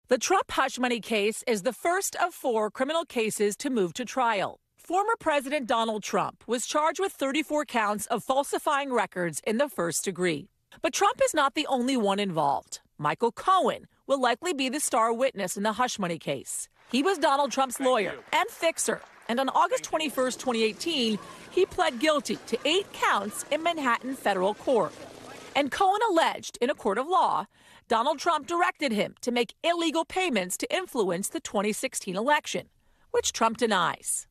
The Trump hush money case is the first of 4 criminal cases to move to trial. Former President Donald Trump was charged with 34 counts of falsifying records in the first degree. But Trump is not the only one involved. Michael Cohen will likely be the star witness in the hush money case. He was Donald Trump's lawyer and fixer, and on August 21, 2018, he pled guilty to 8 counts in Manhattan federal court. And Cohen alleged in a court of law Donald Trump directed him to make illegal payments to influence the 2016 election, which Trump denies.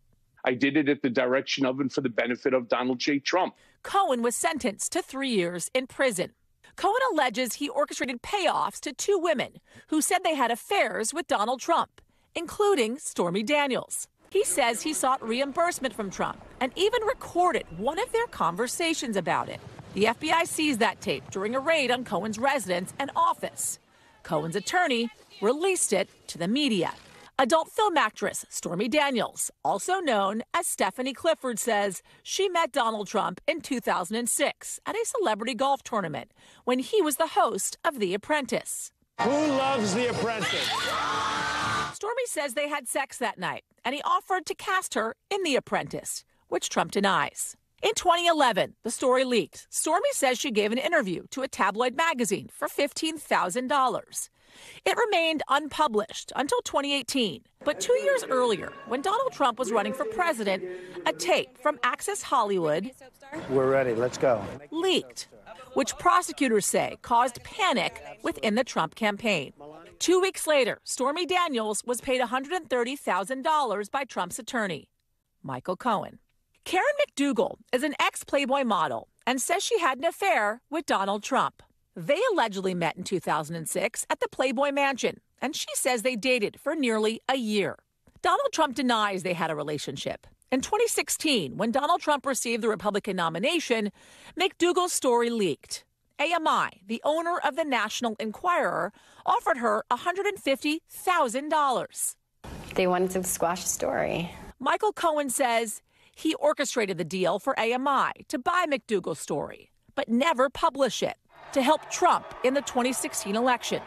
I did it at the direction of and for the benefit of Donald J. Trump. Cohen was sentenced to 3 years in prison. Cohen alleges he orchestrated payoffs to 2 women who said they had affairs with Donald Trump, including Stormy Daniels. He says he sought reimbursement from Trump and even recorded one of their conversations about it. The FBI seized that tape during a raid on Cohen's residence and office. Cohen's attorney released it to the media. Adult film actress Stormy Daniels, also known as Stephanie Clifford, says she met Donald Trump in 2006 at a celebrity golf tournament when he was the host of The Apprentice. Who loves The Apprentice? Stormy says they had sex that night, and he offered to cast her in The Apprentice, which Trump denies. In 2011, the story leaked. Stormy says she gave an interview to a tabloid magazine for $15,000. It remained unpublished until 2018. But 2 years earlier, when Donald Trump was running for president, a tape from Access Hollywood, We're ready, let's go, leaked, which prosecutors say caused panic within the Trump campaign. 2 weeks later, Stormy Daniels was paid $130,000 by Trump's attorney, Michael Cohen. Karen McDougal is an ex-Playboy model and says she had an affair with Donald Trump. They allegedly met in 2006 at the Playboy Mansion, and she says they dated for nearly a year. Donald Trump denies they had a relationship. In 2016, when Donald Trump received the Republican nomination, McDougal's story leaked. AMI, the owner of the National Enquirer, offered her $150,000. They wanted to squash the story. Michael Cohen says he orchestrated the deal for AMI to buy McDougal's story, but never publish it to help Trump in the 2016 election.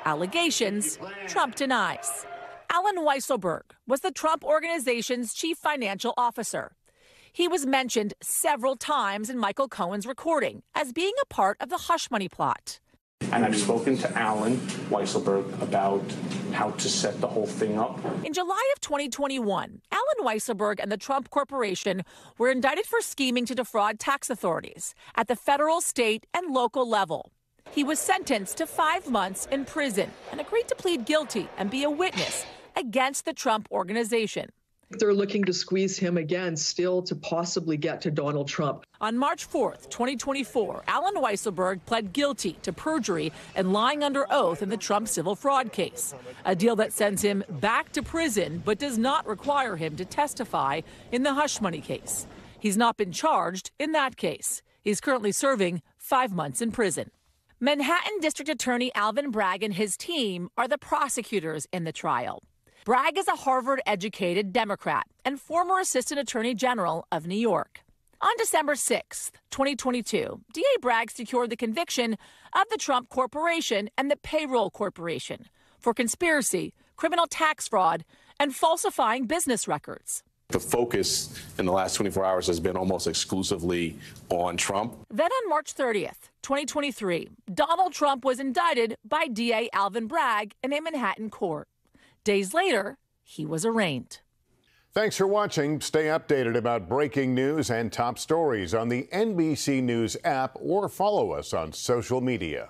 Allegations Trump denies. Alan Weisselberg was the Trump Organization's chief financial officer. He was mentioned several times in Michael Cohen's recording as being a part of the hush money plot. And I've spoken to Alan Weisselberg about how to set the whole thing up. In July of 2021, Alan Weisselberg and the Trump Corporation were indicted for scheming to defraud tax authorities at the federal, state, and local level. He was sentenced to 5 months in prison and agreed to plead guilty and be a witness against the Trump Organization. They're looking to squeeze him again, still to possibly get to Donald Trump. On March 4th, 2024, Alan Weisselberg pled guilty to perjury and lying under oath in the Trump civil fraud case, a deal that sends him back to prison but does not require him to testify in the hush money case. He's not been charged in that case. He's currently serving 5 months in prison. Manhattan District Attorney Alvin Bragg and his team are the prosecutors in the trial. Bragg is a Harvard-educated Democrat and former Assistant Attorney General of New York. On December 6, 2022, DA Bragg secured the conviction of the Trump Corporation and the Payroll Corporation for conspiracy, criminal tax fraud, and falsifying business records. The focus in the last 24 hours has been almost exclusively on Trump. Then on March 30th, 2023, Donald Trump was indicted by DA Alvin Bragg in a Manhattan court. Days later, he was arraigned. Thanks for watching. Stay updated about breaking news and top stories on the NBC News app or follow us on social media.